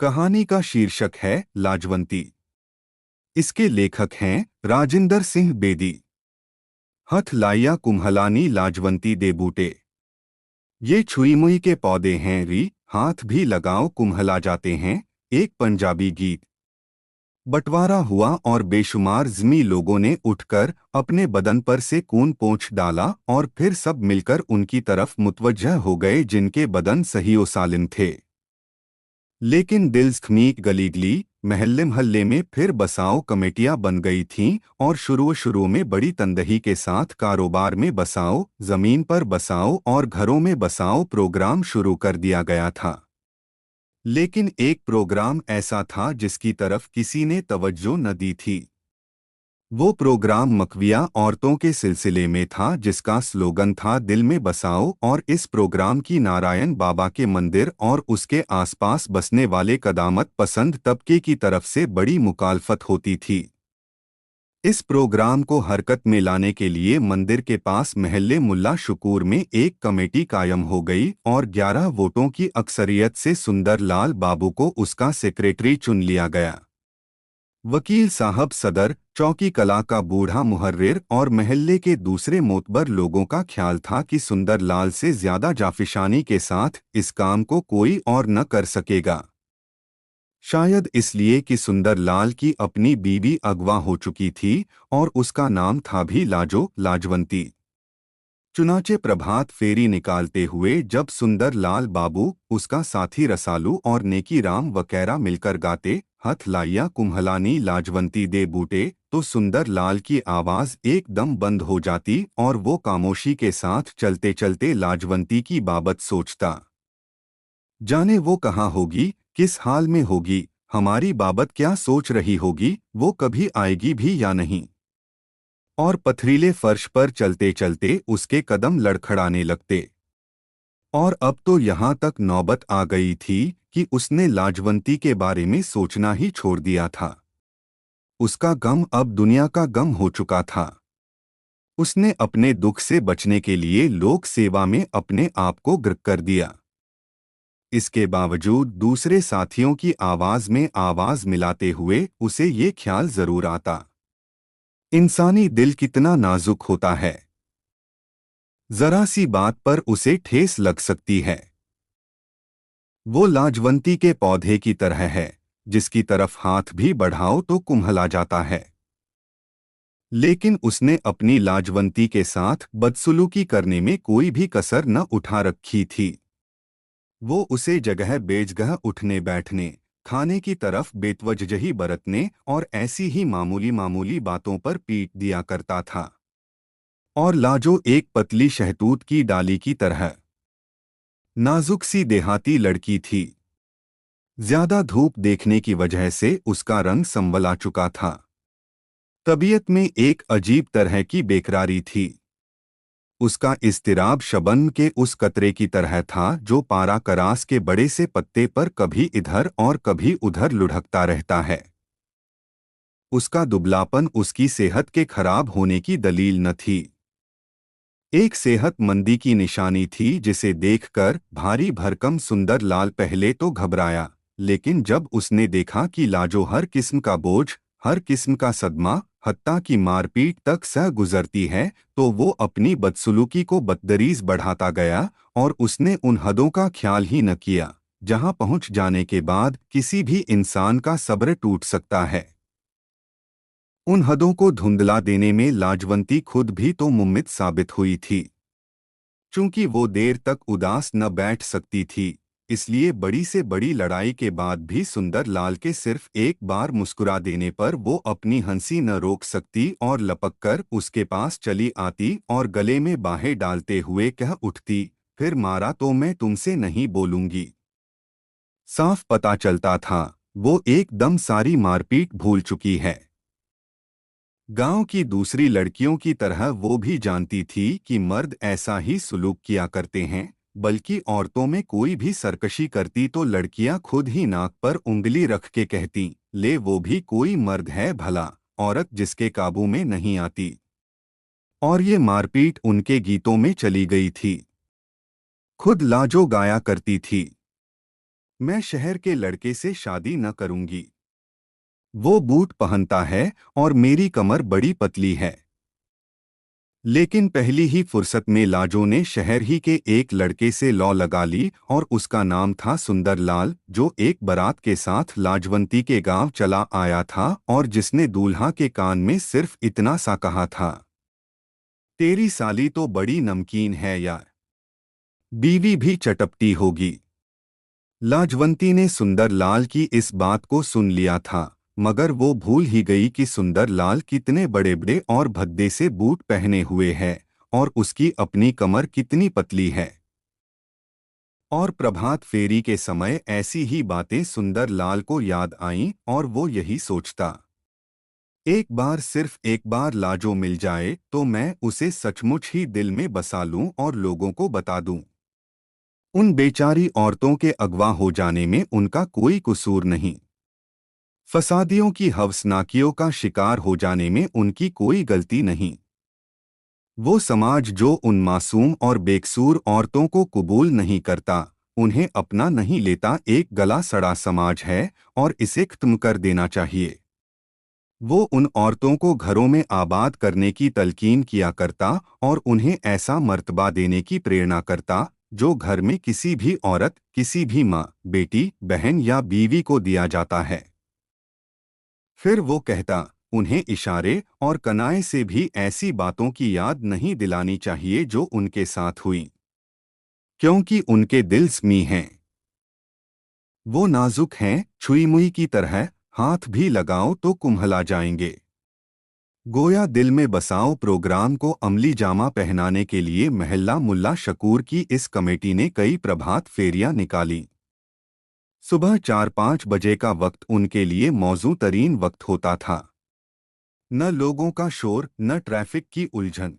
कहानी का शीर्षक है लाजवंती। इसके लेखक हैं राजिंदर सिंह बेदी। हथ लाइया कुम्हलानी लाजवंती दे बूटे। ये छुईमुई के पौधे हैं री, हाथ भी लगाओ कुम्हला जाते हैं। एक पंजाबी गीत। बंटवारा हुआ और बेशुमार ज़मी लोगों ने उठकर अपने बदन पर से खून पोंछ डाला और फिर सब मिलकर उनकी तरफ मुतवज्जह हो गए जिनके बदन सही व सालिम थे। लेकिन दिल्स-ख्मीक गलीगली महल्ले महल्ले में फिर बसाओ कमेटियां बन गई थीं और शुरू में बड़ी तंदही के साथ कारोबार में बसाओ, जमीन पर बसाओ और घरों में बसाओ प्रोग्राम शुरू कर दिया गया था। लेकिन एक प्रोग्राम ऐसा था जिसकी तरफ किसी ने तवज्जो न दी थी। वो प्रोग्राम मकविया औरतों के सिलसिले में था जिसका स्लोगन था दिल में बसाओ, और इस प्रोग्राम की नारायण बाबा के मंदिर और उसके आसपास बसने वाले कदामत पसंद तबके की तरफ से बड़ी मुखालफत होती थी। इस प्रोग्राम को हरकत में लाने के लिए मंदिर के पास महल्ले मुल्ला शुकूर में एक कमेटी कायम हो गई और 11 वोटों की अक्सरियत से सुंदर लाल बाबू को उसका सेक्रेटरी चुन लिया गया। वकील साहब सदर, चौकी कला का बूढ़ा मुहर्रिर और महल्ले के दूसरे मोतबर लोगों का ख्याल था कि सुंदर लाल से ज्यादा जाफिशानी के साथ इस काम को कोई और न कर सकेगा। शायद इसलिए कि सुंदर लाल की अपनी बीवी अगवा हो चुकी थी और उसका नाम था भी लाजवंती। चुनाचे प्रभात फेरी निकालते हुए जब सुंदर लाल बाबू, उसका साथी रसालू और नेकी राम वकैरा मिलकर गाते हथ लाइया कुम्हलानी लाजवंती दे बूटे, तो सुंदर लाल की आवाज एकदम बंद हो जाती और वो खामोशी के साथ चलते चलते लाजवंती की बाबत सोचता। जाने वो कहाँ होगी, किस हाल में होगी, हमारी बाबत क्या सोच रही होगी, वो कभी आएगी भी या नहीं। और पथरीले फर्श पर चलते चलते उसके कदम लड़खड़ाने लगते। और अब तो यहाँ तक नौबत आ गई थी कि उसने लाजवंती के बारे में सोचना ही छोड़ दिया था। उसका गम अब दुनिया का गम हो चुका था। उसने अपने दुख से बचने के लिए लोक सेवा में अपने आप को ग्रक कर दिया। इसके बावजूद दूसरे साथियों की आवाज में आवाज मिलाते हुए उसे ये ख्याल जरूर आता, इंसानी दिल कितना नाजुक होता है, जरा सी बात पर उसे ठेस लग सकती है। वो लाजवंती के पौधे की तरह है जिसकी तरफ हाथ भी बढ़ाओ तो कुम्हला जाता है। लेकिन उसने अपनी लाजवंती के साथ बदसलूकी करने में कोई भी कसर न उठा रखी थी। वो उसे जगह बेजगह उठने बैठने, खाने की तरफ बेतवजही बरतने और ऐसी ही मामूली मामूली बातों पर पीट दिया करता था। और लाजो एक पतली शहतूत की डाली की तरह नाजुक सी देहाती लड़की थी। ज्यादा धूप देखने की वजह से उसका रंग संवला चुका था। तबीयत में एक अजीब तरह की बेकरारी थी। उसका इज़्तिराब शबनम के उस कतरे की तरह था जो पारा करास के बड़े से पत्ते पर कभी इधर और कभी उधर लुढ़कता रहता है। उसका दुबलापन उसकी सेहत के खराब होने की दलील न थी, एक सेहतमंदी की निशानी थी जिसे देखकर भारी भरकम सुंदर लाल पहले तो घबराया, लेकिन जब उसने देखा कि लाजो हर किस्म का बोझ, हर किस्म का सदमा, हत्ता की मारपीट तक सह गुजरती है, तो वो अपनी बदसलूकी को बदतरीज बढ़ाता गया और उसने उन हदों का ख्याल ही न किया जहां पहुंच जाने के बाद किसी भी इंसान का सब्र टूट सकता है। उन हदों को धुंधला देने में लाजवंती खुद भी तो मुम्मित साबित हुई थी। चूंकि वो देर तक उदास न बैठ सकती थी, इसलिए बड़ी से बड़ी लड़ाई के बाद भी सुंदर लाल के सिर्फ एक बार मुस्कुरा देने पर वो अपनी हंसी न रोक सकती और लपककर उसके पास चली आती और गले में बाहें डालते हुए कह उठती, फिर मारा तो मैं तुमसे नहीं बोलूंगी। साफ पता चलता था वो एकदम सारी मारपीट भूल चुकी है। गांव की दूसरी लड़कियों की तरह वो भी जानती थी कि मर्द ऐसा ही सुलूक किया करते हैं, बल्कि औरतों में कोई भी सरकशी करती तो लड़कियां खुद ही नाक पर उंगली रख के कहती, ले वो भी कोई मर्द है भला, औरत जिसके काबू में नहीं आती। और ये मारपीट उनके गीतों में चली गई थी। खुद लाजो गाया करती थी। मैं शहर के लड़के से शादी न करूंगी। वो बूट पहनता है और मेरी कमर बड़ी पतली है। लेकिन पहली ही फुर्सत में लाजो ने शहर ही के एक लड़के से लौ लगा ली और उसका नाम था सुंदरलाल, जो एक बारात के साथ लाजवंती के गांव चला आया था और जिसने दूल्हा के कान में सिर्फ इतना सा कहा था, तेरी साली तो बड़ी नमकीन है यार, बीवी भी चटपटी होगी। लाजवंती ने सुंदरलाल की इस बात को सुन लिया था, मगर वो भूल ही गई कि सुंदरलाल कितने बड़े बड़े और भद्दे से बूट पहने हुए है और उसकी अपनी कमर कितनी पतली है। और प्रभात फेरी के समय ऐसी ही बातें सुंदरलाल को याद आईं और वो यही सोचता, एक बार, सिर्फ एक बार लाजो मिल जाए तो मैं उसे सचमुच ही दिल में बसा लूं और लोगों को बता दूं। उन बेचारी औरतों के अगवा हो जाने में उनका कोई कसूर नहीं। फसादियों की हवसनाकियों का शिकार हो जाने में उनकी कोई गलती नहीं। वो समाज जो उन मासूम और बेकसूर औरतों को कबूल नहीं करता, उन्हें अपना नहीं लेता, एक गला सड़ा समाज है और इसे खत्म कर देना चाहिए। वो उन औरतों को घरों में आबाद करने की तलकीन किया करता और उन्हें ऐसा मर्तबा देने की प्रेरणा करता जो घर में किसी भी औरत, किसी भी माँ, बेटी, बहन या बीवी को दिया जाता है। फिर वो कहता, उन्हें इशारे और कनाए से भी ऐसी बातों की याद नहीं दिलानी चाहिए जो उनके साथ हुई, क्योंकि उनके दिल स्मी हैं। वो नाजुक हैं, छुई मुई की तरह, हाथ भी लगाओ तो कुम्हला जाएंगे। गोया दिल में बसाओ प्रोग्राम को अमली जामा पहनाने के लिए महल्ला मुल्ला शकूर की इस कमेटी ने कई प्रभात फेरियां निकाली। सुबह 4-5 बजे का वक्त उनके लिए मौजू तरीन वक्त होता था। न लोगों का शोर, न ट्रैफिक की उलझन।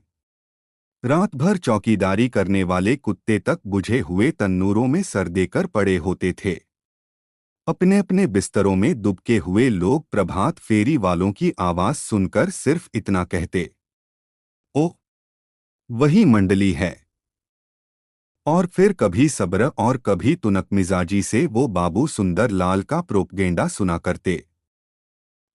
रात भर चौकीदारी करने वाले कुत्ते तक बुझे हुए तन्नूरों में सर देकर पड़े होते थे। अपने अपने बिस्तरों में दुबके हुए लोग प्रभात फेरी वालों की आवाज सुनकर सिर्फ इतना कहते, ओ, वही मंडली है। और फिर कभी सब्र और कभी तुनक मिजाजी से वो बाबू सुंदर लाल का प्रोपगेंडा सुना करते।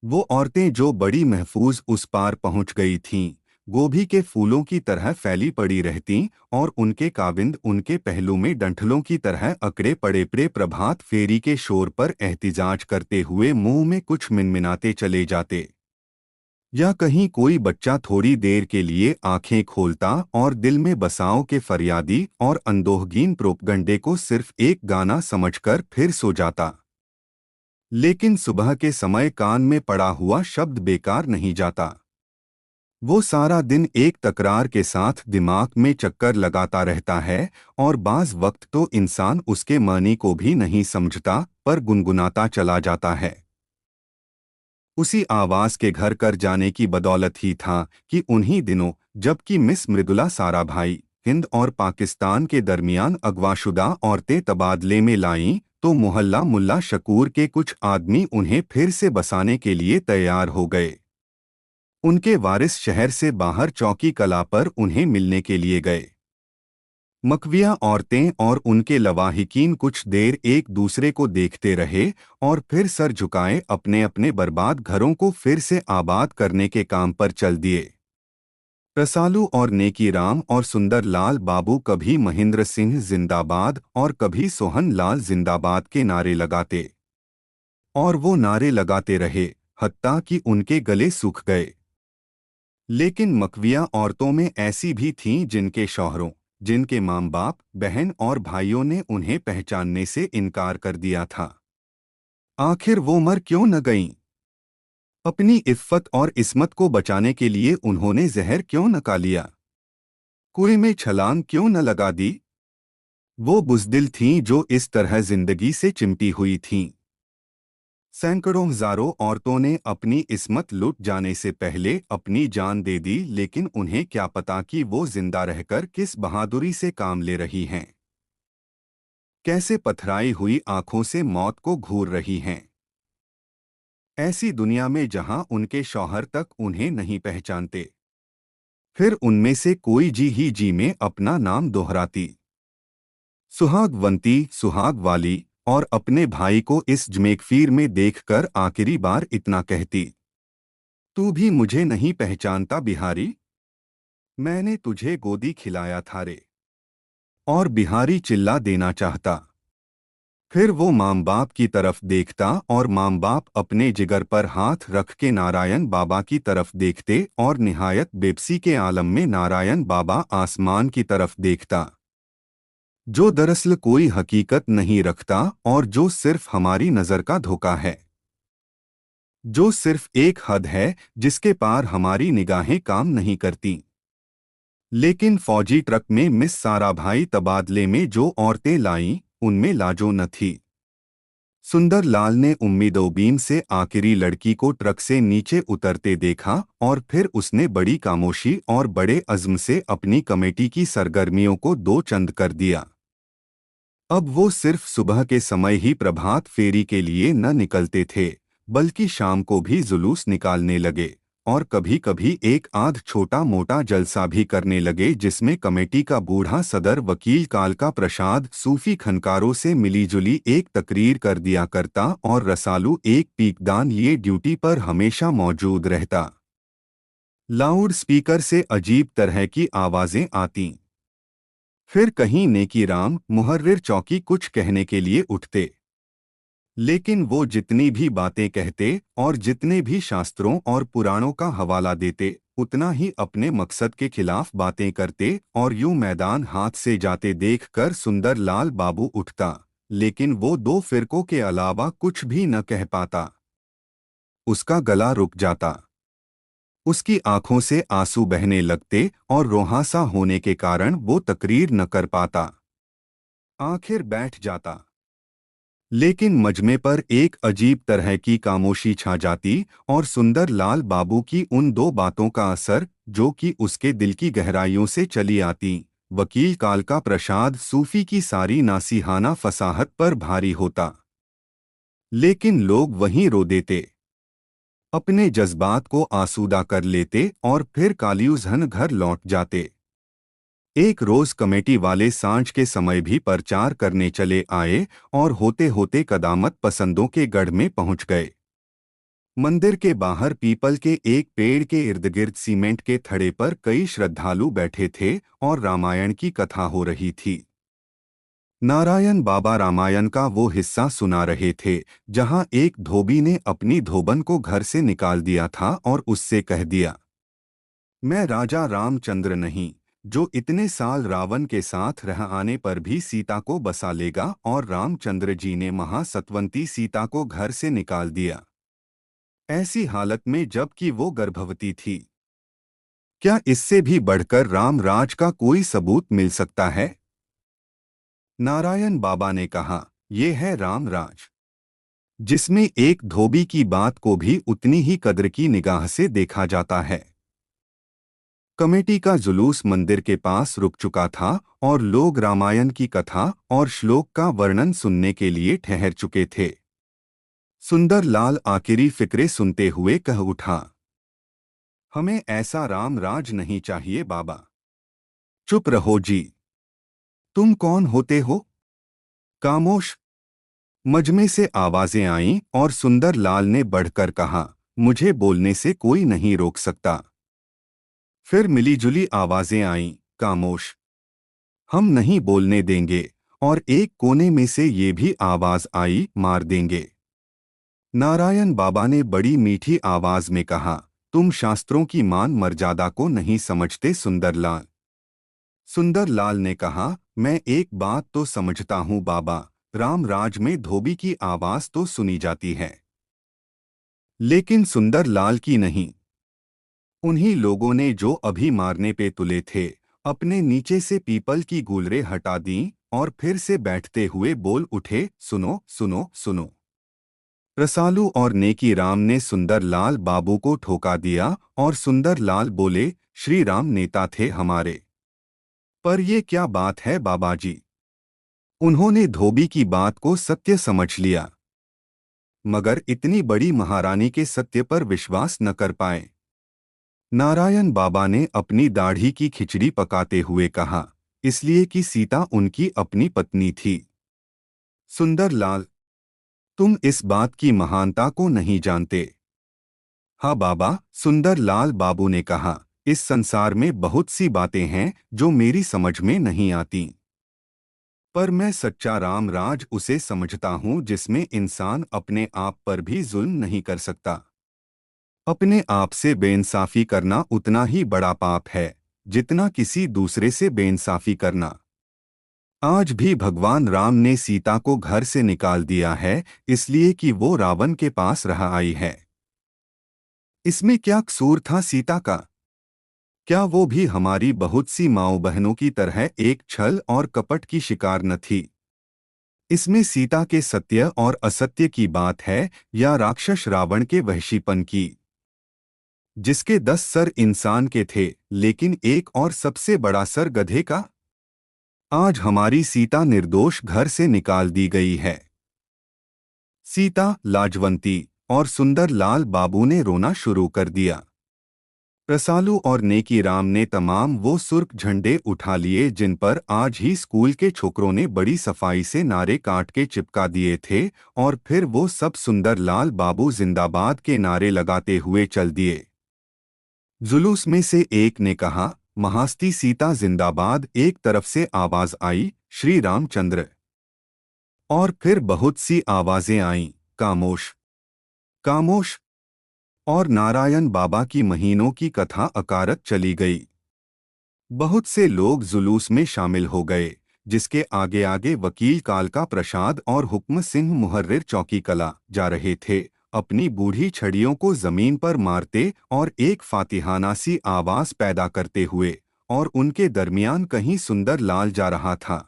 वो औरतें जो बड़ी महफूज उस पार पहुंच गई थीं, गोभी के फूलों की तरह फैली पड़ी रहतीं और उनके काविंद उनके पहलू में डंठलों की तरह अकड़े पड़े पड़े प्रभात फेरी के शोर पर एहतिजाज करते हुए मुंह में कुछ मिनमिनाते चले जाते। या कहीं कोई बच्चा थोड़ी देर के लिए आंखें खोलता और दिल में बसाओ के फरियादी और अंदोहगीन प्रोपगंडे को सिर्फ एक गाना समझकर फिर सो जाता। लेकिन सुबह के समय कान में पड़ा हुआ शब्द बेकार नहीं जाता। वो सारा दिन एक तकरार के साथ दिमाग में चक्कर लगाता रहता है और बाज वक्त तो इंसान उसके मानी को भी नहीं समझता पर गुनगुनाता चला जाता है। उसी आवाज के घर कर जाने की बदौलत ही था कि उन्हीं दिनों जबकि मिस मृदुला साराभाई हिंद और पाकिस्तान के दरमियान अगवाशुदा औरतें तबादले में लाईं, तो मोहल्ला मुल्ला शकूर के कुछ आदमी उन्हें फिर से बसाने के लिए तैयार हो गए। उनके वारिस शहर से बाहर चौकी कला पर उन्हें मिलने के लिए गए। मकविया औरतें और उनके लवाहिकीन कुछ देर एक दूसरे को देखते रहे और फिर सर झुकाए अपने अपने बर्बाद घरों को फिर से आबाद करने के काम पर चल दिए। रसालू और नेकीराम और सुंदर लाल बाबू कभी महेंद्र सिंह जिंदाबाद और कभी सोहन लाल जिंदाबाद के नारे लगाते और वो नारे लगाते रहे हत्ता कि उनके गले सूख गए। लेकिन मकविया औरतों में ऐसी भी थीं जिनके शौहरों, जिनके माँ बाप, बहन और भाइयों ने उन्हें पहचानने से इनकार कर दिया था। आखिर वो मर क्यों न गईं? अपनी इफ़्फ़त और इस्मत को बचाने के लिए उन्होंने जहर क्यों न खा लिया? कुएं में छलांग क्यों न लगा दी? वो बुज़दिल थीं जो इस तरह जिंदगी से चिमटी हुई थीं। सैकड़ों हजारों औरतों ने अपनी इस्मत लुट जाने से पहले अपनी जान दे दी, लेकिन उन्हें क्या पता कि वो जिंदा रहकर किस बहादुरी से काम ले रही हैं, कैसे पथराई हुई आंखों से मौत को घूर रही हैं। ऐसी दुनिया में जहां उनके शौहर तक उन्हें नहीं पहचानते, फिर उनमें से कोई जी ही जी में अपना नाम दोहराती, सुहागवंती, सुहाग वाली, और अपने भाई को इस जमेकफीर में देखकर आखिरी बार इतना कहती, तू भी मुझे नहीं पहचानता बिहारी? मैंने तुझे गोदी खिलाया था रे। और बिहारी चिल्ला देना चाहता। फिर वो माम बाप की तरफ देखता और माम बाप अपने जिगर पर हाथ रख के नारायण बाबा की तरफ देखते और निहायत बेबसी के आलम में नारायण बाबा आसमान की तरफ देखता, जो दरअसल कोई हकीकत नहीं रखता और जो सिर्फ हमारी नज़र का धोखा है, जो सिर्फ एक हद है जिसके पार हमारी निगाहें काम नहीं करती। लेकिन फौजी ट्रक में मिस साराभाई तबादले में जो औरतें लाईं, उनमें लाजो न थी। सुंदर लाल ने उम्मीदों से आखिरी लड़की को ट्रक से नीचे उतरते देखा और फिर उसने बड़ी खामोशी और बड़े अज़्म से अपनी कमेटी की सरगर्मियों को दो चंद कर दिया। अब वो सिर्फ सुबह के समय ही प्रभात फेरी के लिए न निकलते थे, बल्कि शाम को भी जुलूस निकालने लगे और कभी कभी एक आध छोटा मोटा जलसा भी करने लगे, जिसमें कमेटी का बूढ़ा सदर वकील कालका प्रसाद सूफी खनकारों से मिलीजुली एक तकरीर कर दिया करता और रसालू एक पीकदान ये ड्यूटी पर हमेशा मौजूद रहता। लाउड स्पीकर से अजीब तरह की आवाजें आतीं। फिर कहीं नेकी राम मुहर्रिर चौकी कुछ कहने के लिए उठते, लेकिन वो जितनी भी बातें कहते और जितने भी शास्त्रों और पुराणों का हवाला देते, उतना ही अपने मकसद के खिलाफ बातें करते और यूं मैदान हाथ से जाते देखकर सुंदर लाल बाबू उठता, लेकिन वो दो फिरकों के अलावा कुछ भी न कह पाता। उसका गला रुक जाता, उसकी आंखों से आंसू बहने लगते और रोहासा होने के कारण वो तकरीर न कर पाता। आखिर बैठ जाता, लेकिन मजमे पर एक अजीब तरह की खामोशी छा जाती और सुंदर लाल बाबू की उन दो बातों का असर, जो कि उसके दिल की गहराइयों से चली आती, वकील कालका प्रसाद सूफी की सारी नासीहाना फसाहत पर भारी होता। लेकिन लोग वहीं रो देते, अपने जज्बात को आसूदा कर लेते और फिर काल्यूजहन घर लौट जाते। एक रोज कमेटी वाले सांझ के समय भी प्रचार करने चले आए और होते होते कदामत पसंदों के गढ़ में पहुंच गए। मंदिर के बाहर पीपल के एक पेड़ के इर्दगिर्द सीमेंट के थड़े पर कई श्रद्धालु बैठे थे और रामायण की कथा हो रही थी। नारायण बाबा रामायण का वो हिस्सा सुना रहे थे जहां एक धोबी ने अपनी धोबन को घर से निकाल दिया था और उससे कह दिया, मैं राजा रामचंद्र नहीं, जो इतने साल रावण के साथ रह आने पर भी सीता को बसा लेगा, और रामचंद्र जी ने महासत्वंती सीता को घर से निकाल दिया, ऐसी हालत में जबकि वो गर्भवती थी। क्या इससे भी बढ़कर राम राज का कोई सबूत मिल सकता है? नारायण बाबा ने कहा, ये है राम राज, जिसमें एक धोबी की बात को भी उतनी ही कद्र की निगाह से देखा जाता है। कमेटी का जुलूस मंदिर के पास रुक चुका था और लोग रामायण की कथा और श्लोक का वर्णन सुनने के लिए ठहर चुके थे। सुंदर लाल आखिरी फिक्रे सुनते हुए कह उठा, हमें ऐसा राम राज नहीं चाहिए बाबा। चुप रहो जी। तुम कौन होते हो? खामोश। मजमे से आवाजें आईं और सुंदर लाल ने बढ़कर कहा, मुझे बोलने से कोई नहीं रोक सकता। फिर मिलीजुली आवाजें आईं, खामोश, हम नहीं बोलने देंगे। और एक कोने में से ये भी आवाज आई, मार देंगे। नारायण बाबा ने बड़ी मीठी आवाज में कहा, तुम शास्त्रों की मान मर्यादा को नहीं समझते सुंदरलाल। सुंदरलाल ने कहा, मैं एक बात तो समझता हूँ बाबा, राम राज में धोबी की आवाज तो सुनी जाती है, लेकिन सुंदरलाल की नहीं। उन्हीं लोगों ने जो अभी मारने पे तुले थे, अपने नीचे से पीपल की गुलरें हटा दीं और फिर से बैठते हुए बोल उठे, सुनो सुनो सुनो। रसालू और नेकी राम ने सुंदर लाल बाबू को ठोका दिया और सुंदर लाल बोले, श्री राम नेता थे हमारे। पर ये क्या बात है बाबाजी? उन्होंने धोबी की बात को सत्य समझ लिया, मगर इतनी बड़ी महारानी के सत्य पर विश्वास न कर पाए। नारायण बाबा ने अपनी दाढ़ी की खिचड़ी पकाते हुए कहा, इसलिए कि सीता उनकी अपनी पत्नी थी। सुंदरलाल, तुम इस बात की महानता को नहीं जानते। हाँ बाबा, सुंदरलाल बाबू ने कहा, इस संसार में बहुत सी बातें हैं जो मेरी समझ में नहीं आती, पर मैं सच्चा राम राज उसे समझता हूँ जिसमें इंसान अपने आप पर भी जुल्म नहीं कर सकता। अपने आप से बेइंसाफी करना उतना ही बड़ा पाप है जितना किसी दूसरे से बेइंसाफी करना। आज भी भगवान राम ने सीता को घर से निकाल दिया है इसलिए कि वो रावण के पास रह आई है। इसमें क्या कसूर था सीता का? क्या वो भी हमारी बहुत सी माओ बहनों की तरह एक छल और कपट की शिकार न थी? इसमें सीता के सत्य और असत्य की बात है या राक्षस रावण के वहशीपन की, जिसके 10 सर इंसान के थे लेकिन एक और सबसे बड़ा सर गधे का? आज हमारी सीता निर्दोष घर से निकाल दी गई है। सीता, लाजवंती और सुंदरलाल बाबू ने रोना शुरू कर दिया। रसालू और नेकी राम ने तमाम वो सुर्ख झंडे उठा लिए जिन पर आज ही स्कूल के छोकरों ने बड़ी सफाई से नारे काट के चिपका दिए थे, और फिर वो सब सुंदरलाल बाबू जिंदाबाद के नारे लगाते हुए चल दिए। जुलूस में से एक ने कहा, महास्ती सीता जिंदाबाद। एक तरफ से आवाज आई, श्री रामचंद्र। और फिर बहुत सी आवाजें आईं, खामोश, खामोश। और नारायण बाबा की महीनों की कथा अकारत चली गई। बहुत से लोग जुलूस में शामिल हो गए, जिसके आगे आगे वकील कालका प्रसाद और हुक्म सिंह मुहर्रिर चौकी कला जा रहे थे, अपनी बूढ़ी छड़ियों को जमीन पर मारते और एक फातिहाना सी आवाज पैदा करते हुए, और उनके दरमियान कहीं सुंदर लाल जा रहा था।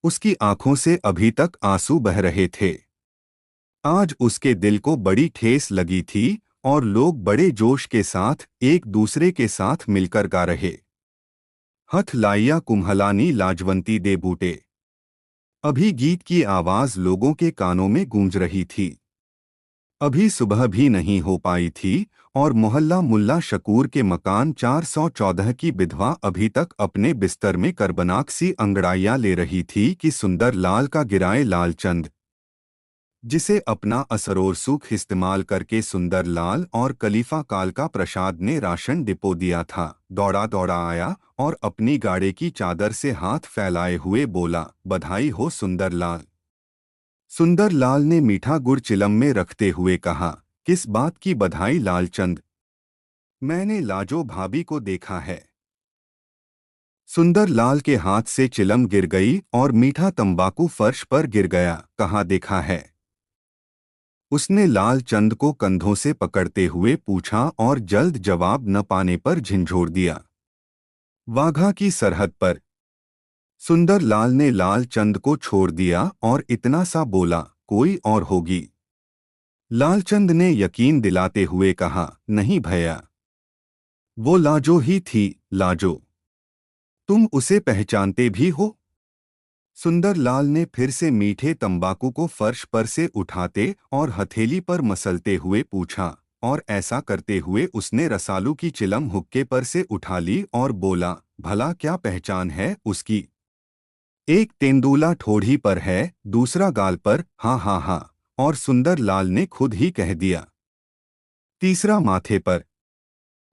उसकी आंखों से अभी तक आंसू बह रहे थे। आज उसके दिल को बड़ी ठेस लगी थी और लोग बड़े जोश के साथ एक दूसरे के साथ मिलकर गा रहे, हथ लाइया कुम्हलानी लाजवंती दे बूटे। अभी गीत की आवाज लोगों के कानों में गूंज रही थी। अभी सुबह भी नहीं हो पाई थी और मोहल्ला मुल्ला शकूर के मकान 414 की विधवा अभी तक अपने बिस्तर में करबनाक सी अंगड़ाइयां ले रही थी कि सुंदर लाल का गिराए लालचंद, जिसे अपना असरोर सुख इस्तेमाल करके सुंदर लाल और कलीफा कालका प्रसाद ने राशन डिपो दिया था, दौड़ा दौड़ा आया और अपनी गाड़ी की चादर से हाथ फैलाए हुए बोला, बधाई हो सुंदर लाल। सुंदर लाल ने मीठा गुड़ चिलम में रखते हुए कहा, किस बात की बधाई लालचंद? मैंने लाजो भाभी को देखा है। सुंदर लाल के हाथ से चिलम गिर गई और मीठा तंबाकू फर्श पर गिर गया। कहाँ देखा है? उसने लालचंद को कंधों से पकड़ते हुए पूछा और जल्द जवाब न पाने पर झिंझोड़ दिया। वाघा की सरहद पर। सुंदर लाल ने लालचंद को छोड़ दिया और इतना सा बोला, कोई और होगी। लालचंद ने यकीन दिलाते हुए कहा, नहीं भैया, वो लाजो ही थी, लाजो। तुम उसे पहचानते भी हो? सुंदर लाल ने फिर से मीठे तंबाकू को फर्श पर से उठाते और हथेली पर मसलते हुए पूछा, और ऐसा करते हुए उसने रसालू की चिलम हुक्के पर से उठा ली और बोला, भला क्या पहचान है उसकी? एक तेंदुला ठोड़ी पर है, दूसरा गाल पर, हाँ हाँ हाँ, और सुंदर लाल ने खुद ही कह दिया, तीसरा माथे पर।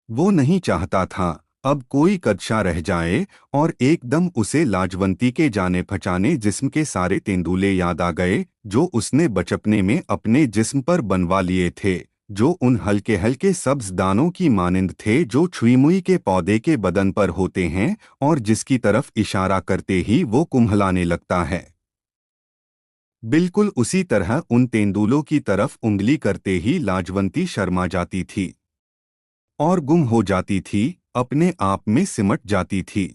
वो नहीं चाहता था अब कोई कदशा रह जाए, और एकदम उसे लाजवंती के जाने पहचाने जिस्म के सारे तेंदुले याद आ गए जो उसने बचपने में अपने जिस्म पर बनवा लिए थे, जो उन हल्के हल्के सब्ज दानों की मानिंद थे जो छुईमुई के पौधे के बदन पर होते हैं और जिसकी तरफ इशारा करते ही वो कुम्हलाने लगता है। बिल्कुल उसी तरह उन तेंदुलों की तरफ उंगली करते ही लाजवंती शर्मा जाती थी और गुम हो जाती थी, अपने आप में सिमट जाती थी।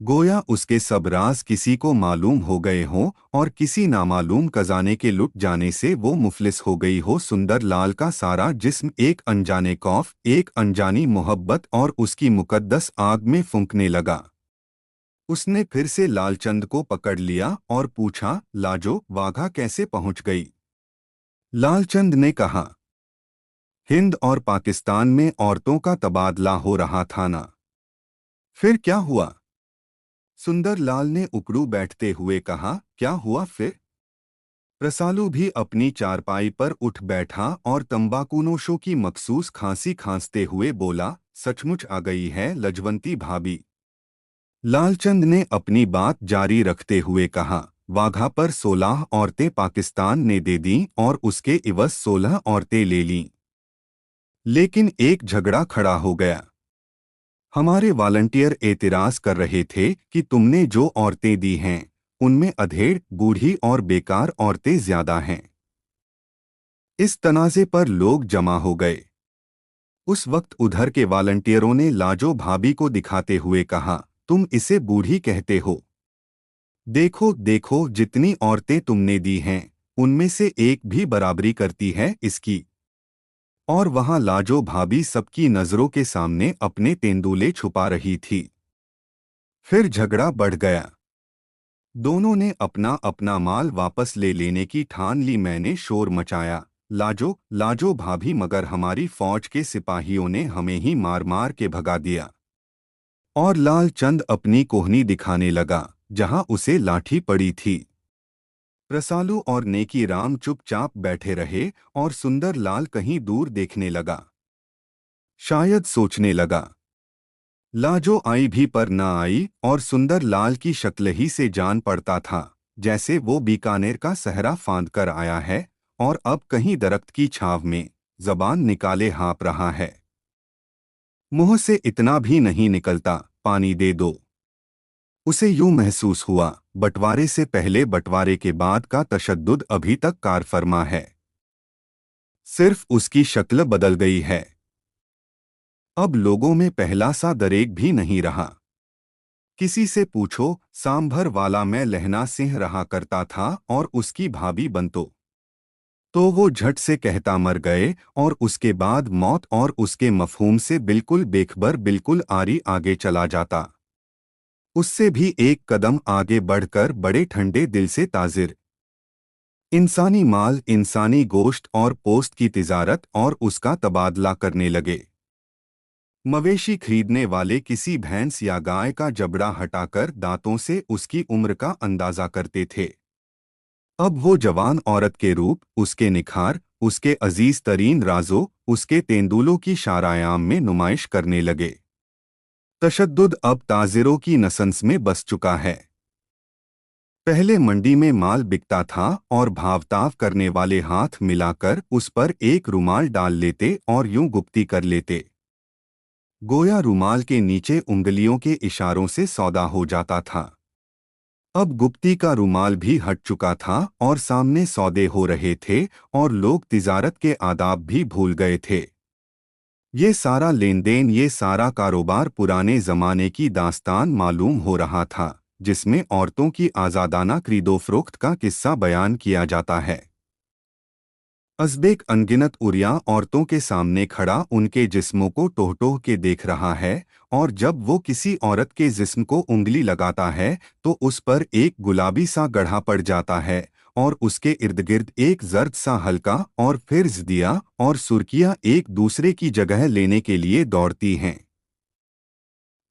गोया उसके सब राज किसी को मालूम हो गए हों और किसी नामालूम खजाने के लुट जाने से वो मुफलिस हो गई हो। सुंदर लाल का सारा जिस्म एक अनजाने खौफ, एक अनजानी मोहब्बत और उसकी मुकद्दस आग में फूंकने लगा। उसने फिर से लालचंद को पकड़ लिया और पूछा, लाजो, वाघा कैसे पहुंच गई? लालचंद ने कहा, हिंद और पाकिस्तान में औरतों का तबादला हो रहा था ना। फिर क्या हुआ? सुंदरलाल ने उकड़ू बैठते हुए कहा, क्या हुआ फिर? रसालू भी अपनी चारपाई पर उठ बैठा और तंबाकूनोशों की मखसूस खांसी खांसते हुए बोला, सचमुच आ गई है लजवंती भाभी। लालचंद ने अपनी बात जारी रखते हुए कहा, वाघा पर 16 औरतें पाकिस्तान ने दे दीं और उसके इवज 16 औरतें ले लीं। लेकिन एक झगड़ा खड़ा हो गया। हमारे वॉलंटियर एतराज कर रहे थे कि तुमने जो औरतें दी हैं उनमें अधेड़, बूढ़ी और बेकार औरतें ज्यादा हैं। इस तनाजे पर लोग जमा हो गए। उस वक्त उधर के वॉलंटियरों ने लाजो भाभी को दिखाते हुए कहा, तुम इसे बूढ़ी कहते हो? देखो देखो, जितनी औरतें तुमने दी हैं उनमें से एक भी बराबरी करती है इसकी। और वहां लाजो भाभी सबकी नजरों के सामने अपने तेंदुले छुपा रही थी। फिर झगड़ा बढ़ गया। दोनों ने अपना अपना माल वापस ले लेने की ठान ली। मैंने शोर मचाया, लाजो लाजो भाभी, मगर हमारी फौज के सिपाहियों ने हमें ही मार मार के भगा दिया। और लालचंद अपनी कोहनी दिखाने लगा जहां उसे लाठी पड़ी थी। रसालू और नेकी राम चुपचाप बैठे रहे और सुंदरलाल कहीं दूर देखने लगा। शायद सोचने लगा। लाजो आई भी पर न आई और सुंदरलाल की शक्ल ही से जान पड़ता था जैसे वो बीकानेर का सहरा फांद कर आया है और अब कहीं दरख्त की छांव में जबान निकाले हाँप रहा है। मुंह से इतना भी नहीं निकलता, पानी दे दो। उसे यूं महसूस हुआ, बंटवारे से पहले बंटवारे के बाद का तशद्दुद अभी तक कारफरमा है। सिर्फ उसकी शक्ल बदल गई है। अब लोगों में पहला सा दरेक भी नहीं रहा। किसी से पूछो, सांभर वाला मैं लहना सिंह रहा करता था और उसकी भाभी बंतो, तो वो झट से कहता मर गए और उसके बाद मौत, और उसके मफहूम से बिल्कुल बेखबर, बिल्कुल आरी आगे चला जाता। उससे भी एक कदम आगे बढ़कर बड़े ठंडे दिल से ताजिर इंसानी माल, इंसानी गोश्त और पोस्त की तिजारत और उसका तबादला करने लगे। मवेशी खरीदने वाले किसी भैंस या गाय का जबड़ा हटाकर दांतों से उसकी उम्र का अंदाजा करते थे। अब वो जवान औरत के रूप, उसके निखार, उसके अजीज तरीन राजों, उसके तेंदुलों की शारायाम में नुमाइश करने लगे। तशद्दुद अब ताजिरों की नसंस में बस चुका है। पहले मंडी में माल बिकता था और भावताव करने वाले हाथ मिलाकर उस पर एक रुमाल डाल लेते और यूं गुप्ती कर लेते, गोया रुमाल के नीचे उंगलियों के इशारों से सौदा हो जाता था। अब गुप्ती का रुमाल भी हट चुका था और सामने सौदे हो रहे थे और लोग तिजारत के आदाब भी भूल गए थे। ये सारा लेन देन, ये सारा कारोबार पुराने जमाने की दास्तान मालूम हो रहा था जिसमें औरतों की आज़ादाना खरीदोफरोख्त का किस्सा बयान किया जाता है। अज़्बेक अनगिनत उरिया औरतों के सामने खड़ा उनके जिस्मों को टोह-टोह के देख रहा है और जब वो किसी औरत के जिस्म को उंगली लगाता है तो उस पर एक गुलाबी सा गढ़ा पड़ जाता है और उसके इर्द-गिर्द एक जर्द सा हल्का और फिर ज़दिया और सुर्खियाँ एक दूसरे की जगह लेने के लिए दौड़ती हैं।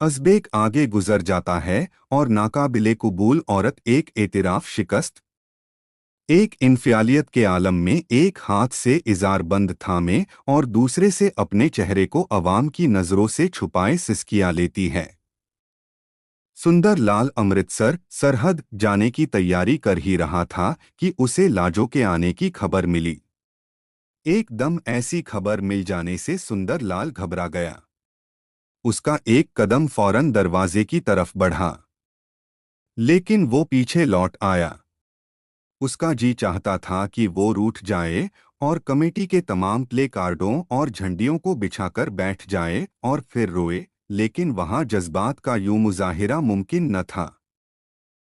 अज़्बेक आगे गुजर जाता है और नाकाबिले कबूल औरत एक एतराफ़ शिकस्त, एक इन्फियालियत के आलम में एक हाथ से इज़ार बंद थामे और दूसरे से अपने चेहरे को अवाम की नज़रों से छुपाए सिसकियां लेती है। सुंदरलाल अमृतसर सरहद जाने की तैयारी कर ही रहा था कि उसे लाजो के आने की खबर मिली। एकदम ऐसी खबर मिल जाने से सुंदरलाल घबरा गया। उसका एक कदम फौरन दरवाजे की तरफ बढ़ा, लेकिन वो पीछे लौट आया। उसका जी चाहता था कि वो रूठ जाए और कमेटी के तमाम प्ले कार्डों और झंडियों को बिछाकर बैठ जाए और फिर रोए, लेकिन वहां जज्बात का यूं मुजाहिरा मुमकिन न था।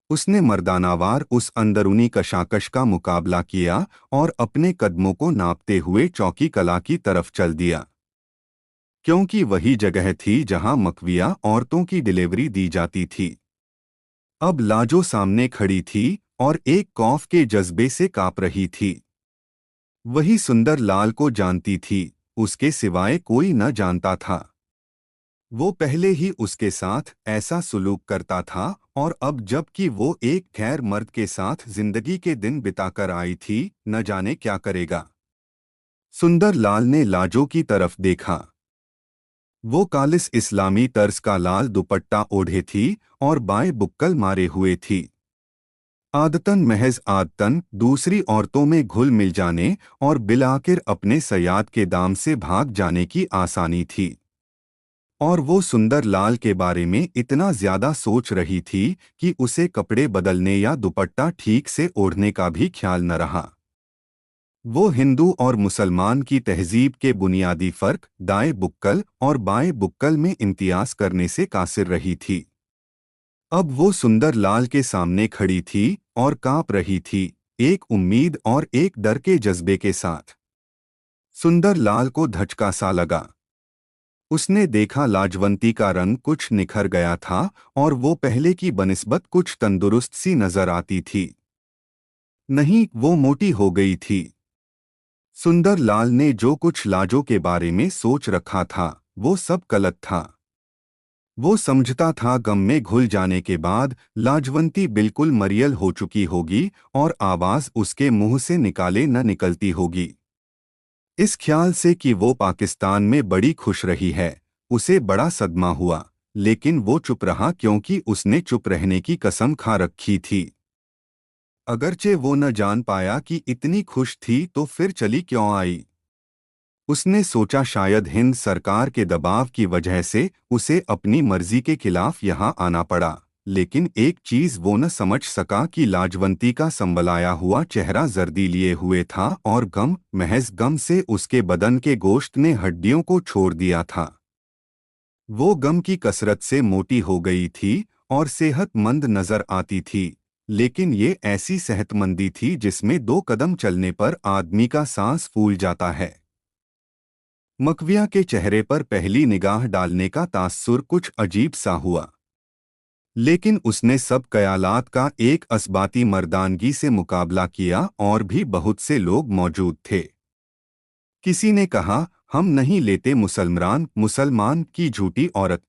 उसने मर्दानावार उस अंदरूनी कशाकश का मुकाबला किया और अपने कदमों को नापते हुए चौकी कला की तरफ चल दिया, क्योंकि वही जगह थी जहां मकविया औरतों की डिलीवरी दी जाती थी। अब लाजो सामने खड़ी थी और एक खौफ के जज्बे से कांप रही थी। वही सुंदरलाल को जानती थी, उसके सिवाय कोई न जानता था। वो पहले ही उसके साथ ऐसा सुलूक करता था और अब जबकि वो एक गैर मर्द के साथ जिंदगी के दिन बिताकर आई थी, न जाने क्या करेगा। सुंदर लाल ने लाजो की तरफ देखा। वो कालिस इस्लामी तर्ज का लाल दुपट्टा ओढ़े थी और बाएं बुक्कल मारे हुए थी। आदतन दूसरी औरतों में घुल मिल जाने और बिलाकिर अपने सयाद के दाम से भाग जाने की आसानी थी। और वो सुंदर लाल के बारे में इतना ज्यादा सोच रही थी कि उसे कपड़े बदलने या दुपट्टा ठीक से ओढ़ने का भी ख्याल न रहा। वो हिंदू और मुसलमान की तहजीब के बुनियादी फर्क, दाएं बुक्कल और बाएं बुक्कल में इम्तियाज करने से कासिर रही थी। अब वो सुंदर लाल के सामने खड़ी थी और कांप रही थी, एक उम्मीद और एक डर के जज्बे के साथ। सुंदर लाल को धचका सा लगा। उसने देखा लाजवंती का रंग कुछ निखर गया था और वो पहले की बनिस्बत कुछ तंदुरुस्त सी नजर आती थी। नहीं, वो मोटी हो गई थी। सुंदर लाल ने जो कुछ लाजो के बारे में सोच रखा था, वो सब गलत था। वो समझता था गम में घुल जाने के बाद लाजवंती बिल्कुल मरियल हो चुकी होगी और आवाज उसके मुंह से निकाले न निकलती होगी। इस ख्याल से कि वो पाकिस्तान में बड़ी खुश रही है, उसे बड़ा सदमा हुआ, लेकिन वो चुप रहा क्योंकि उसने चुप रहने की कसम खा रखी थी। अगरचे वो न जान पाया कि इतनी खुश थी तो फिर चली क्यों आई। उसने सोचा शायद हिंद सरकार के दबाव की वजह से उसे अपनी मर्जी के खिलाफ यहाँ आना पड़ा, लेकिन एक चीज वो न समझ सका कि लाजवंती का संबलाया हुआ चेहरा जर्दी लिए हुए था और महज गम से उसके बदन के गोश्त ने हड्डियों को छोड़ दिया था। वो गम की कसरत से मोटी हो गई थी और सेहतमंद नजर आती थी, लेकिन ये ऐसी सेहतमंदी थी जिसमें 2 कदम चलने पर आदमी का सांस फूल जाता है। मकविया के चेहरे पर पहली निगाह डालने का तासुर कुछ अजीब सा हुआ, लेकिन उसने सब ख्यालात का एक असबाती मर्दानगी से मुकाबला किया और भी बहुत से लोग मौजूद थे। किसी ने कहा, हम नहीं लेते मुसलमान की झूठी औरत।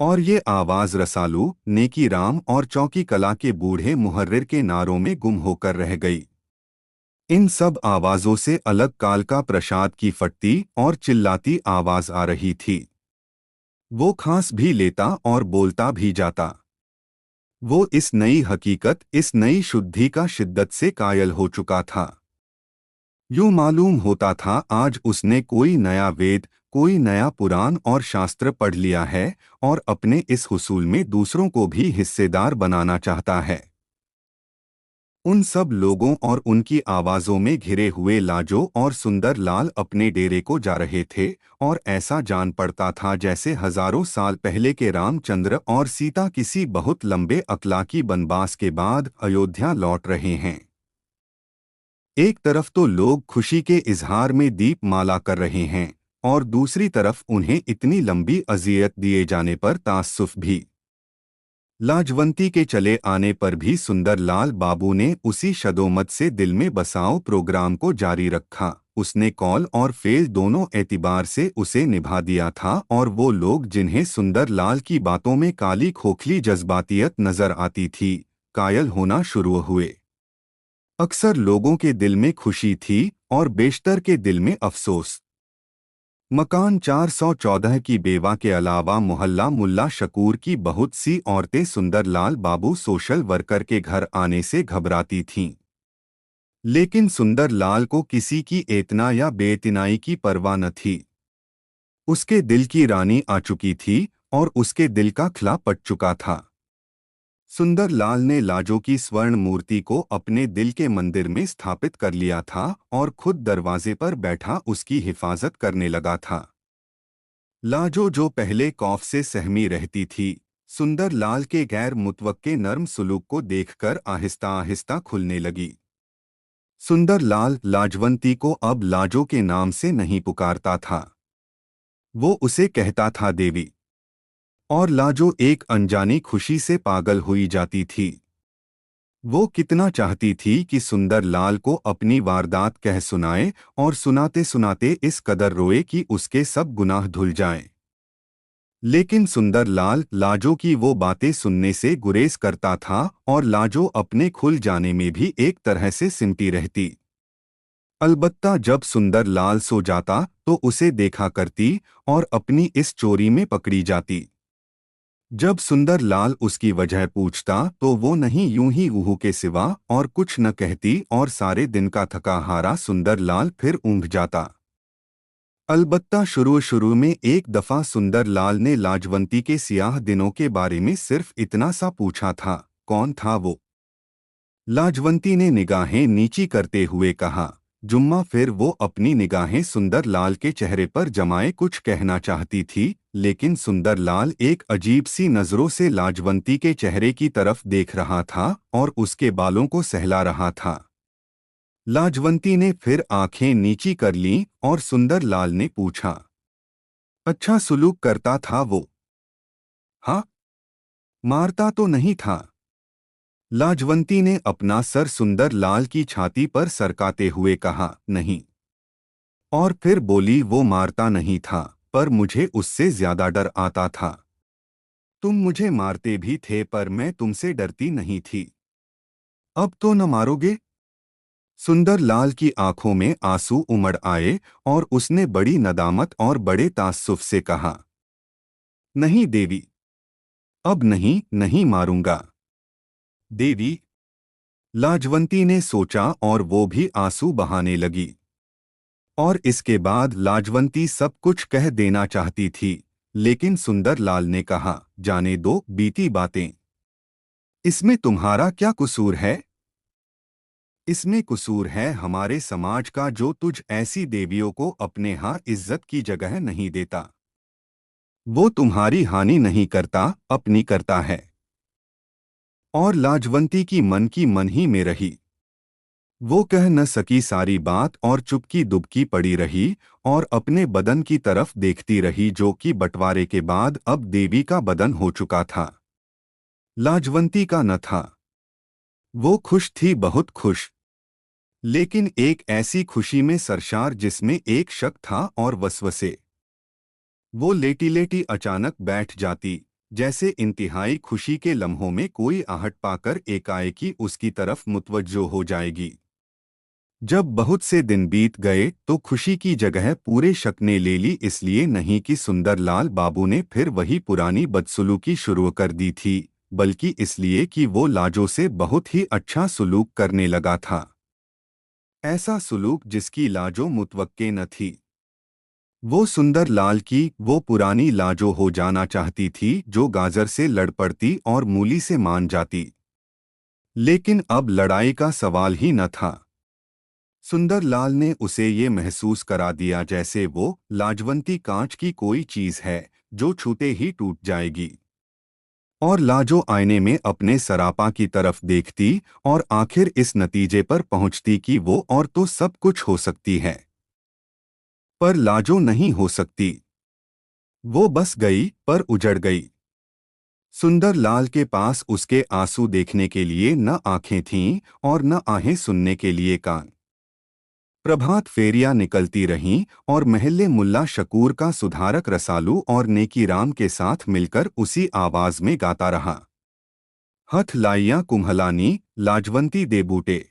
और ये आवाज रसालू, नेकी राम और चौकी कला के बूढ़े मुहर्रिर के नारों में गुम होकर रह गई। इन सब आवाजों से अलग कालका प्रसाद की फटती और चिल्लाती आवाज आ रही थी। वो खांस भी लेता और बोलता भी जाता। वो इस नई हकीकत, इस नई शुद्धि का शिद्दत से कायल हो चुका था। यूं मालूम होता था आज उसने कोई नया वेद, कोई नया पुराण और शास्त्र पढ़ लिया है और अपने इस हुसूल में दूसरों को भी हिस्सेदार बनाना चाहता है। उन सब लोगों और उनकी आवाजों में घिरे हुए लाजो और सुंदर लाल अपने डेरे को जा रहे थे और ऐसा जान पड़ता था जैसे हजारों साल पहले के रामचंद्र और सीता किसी बहुत लंबे अखलाकी बनवास के बाद अयोध्या लौट रहे हैं। एक तरफ तो लोग खुशी के इजहार में दीप माला कर रहे हैं और दूसरी तरफ उन्हें इतनी लंबी अजियत दिए जाने पर तास्सुफ भी। लाजवंती के चले आने पर भी सुंदर लाल बाबू ने उसी शदोमत से दिल में बसाओ प्रोग्राम को जारी रखा। उसने कौल और फेल दोनों एतिबार से उसे निभा दिया था और वो लोग जिन्हें सुंदर लाल की बातों में काली खोखली जज्बातियत नजर आती थी, कायल होना शुरू हुए। अक्सर लोगों के दिल में खुशी थी और बेशतर के दिल में अफसोस। मकान 414 की बेवा के अलावा मोहल्ला मुल्ला शकूर की बहुत सी औरतें सुंदर लाल बाबू सोशल वर्कर के घर आने से घबराती थीं। लेकिन सुंदर लाल को किसी की एतना या बेइतनाई की परवाह न थी। उसके दिल की रानी आ चुकी थी और उसके दिल का खिला पट चुका था। सुंदर लाल ने लाजो की स्वर्ण मूर्ति को अपने दिल के मंदिर में स्थापित कर लिया था और खुद दरवाजे पर बैठा उसकी हिफाजत करने लगा था। लाजो जो पहले खौफ से सहमी रहती थी, सुंदर लाल के गैर मुतवक्के नर्म सुलूक को देखकर आहिस्ता आहिस्ता खुलने लगी। सुंदर लाल लाजवंती को अब लाजो के नाम से नहीं पुकारता था। वो उसे कहता था देवी। और लाजो एक अनजानी खुशी से पागल हुई जाती थी। वो कितना चाहती थी कि सुंदर लाल को अपनी वारदात कह सुनाए और सुनाते सुनाते इस कदर रोए कि उसके सब गुनाह धुल जाएं। लेकिन सुंदरलाल लाजो की वो बातें सुनने से गुरेज करता था और लाजो अपने खुल जाने में भी एक तरह से सिमटी रहती। अलबत्ता जब सुंदरलाल सो जाता तो उसे देखा करती और अपनी इस चोरी में पकड़ी जाती। जब सुंदरलाल उसकी वजह पूछता तो वो नहीं यूं ही ऊहू के सिवा और कुछ न कहती और सारे दिन का थका हारा सुंदरलाल फिर ऊँघ जाता। अलबत्ता शुरू शुरू में एक दफा सुंदरलाल ने लाजवंती के सियाह दिनों के बारे में सिर्फ इतना सा पूछा था, कौन था वो? लाजवंती ने निगाहें नीची करते हुए कहा, जुम्मा। फिर वो अपनी निगाहें सुंदरलाल के चेहरे पर जमाए कुछ कहना चाहती थी, लेकिन सुंदरलाल एक अजीब सी नजरों से लाजवंती के चेहरे की तरफ देख रहा था और उसके बालों को सहला रहा था। लाजवंती ने फिर आंखें नीची कर लीं और सुंदरलाल ने पूछा, अच्छा सुलूक करता था वो? हाँ। मारता तो नहीं था? लाजवंती ने अपना सर सुंदरलाल की छाती पर सरकाते हुए कहा, नहीं। और फिर बोली, वो मारता नहीं था, पर मुझे उससे ज्यादा डर आता था। तुम मुझे मारते भी थे पर मैं तुमसे डरती नहीं थी। अब तो न मारोगे? सुंदरलाल की आंखों में आंसू उमड़ आए और उसने बड़ी नदामत और बड़े ताज्जुब से कहा, नहीं देवी, अब नहीं, नहीं मारूंगा। देवी, लाजवंती ने सोचा और वो भी आंसू बहाने लगी। और इसके बाद लाजवंती सब कुछ कह देना चाहती थी, लेकिन सुंदरलाल ने कहा, जाने दो बीती बातें। इसमें तुम्हारा क्या कसूर है? इसमें कसूर है हमारे समाज का, जो तुझ ऐसी देवियों को अपने यहाँ इज्जत की जगह नहीं देता। वो तुम्हारी हानि नहीं करता, अपनी करता है। और लाजवंती की मन ही में रही। वो कह न सकी सारी बात और चुपकी दुबकी पड़ी रही और अपने बदन की तरफ देखती रही, जो कि बंटवारे के बाद अब देवी का बदन हो चुका था, लाजवंती का न था। वो खुश थी, बहुत खुश, लेकिन एक ऐसी खुशी में सरशार जिसमें एक शक था और वसवसे। वो लेटी लेटी अचानक बैठ जाती, जैसे इंतहाई खुशी के लम्हों में कोई आहट पाकर एकाएकी उसकी तरफ मुतवज्जो हो जाएगी। जब बहुत से दिन बीत गए तो खुशी की जगह पूरे शक ने ले ली, इसलिए नहीं कि सुंदरलाल बाबू ने फिर वही पुरानी बदसलूकी शुरू कर दी थी, बल्कि इसलिए कि वो लाजो से बहुत ही अच्छा सुलूक करने लगा था। ऐसा सुलूक जिसकी लाजो मुतवक्के न थी। वो सुंदरलाल की वो पुरानी लाजो हो जाना चाहती थी, जो गाजर से लड़ पड़ती और मूली से मान जाती। लेकिन अब लड़ाई का सवाल ही न था। सुंदरलाल ने उसे ये महसूस करा दिया जैसे वो लाजवंती कांच की कोई चीज है जो छूते ही टूट जाएगी। और लाजो आईने में अपने सरापा की तरफ देखती और आखिर इस नतीजे पर पहुंचती कि वो और तो सब कुछ हो सकती है, पर लाजो नहीं हो सकती। वो बस गई पर उजड़ गई। सुंदरलाल के पास उसके आंसू देखने के लिए न आंखें थीं और न आहें सुनने के लिए कान। प्रभात फेरियां निकलती रहीं और महल्ले मुल्ला शकूर का सुधारक रसालू और नेकीराम के साथ मिलकर उसी आवाज में गाता रहा, हथ लाइयां कुम्हलानी लाजवंती दे बूटे।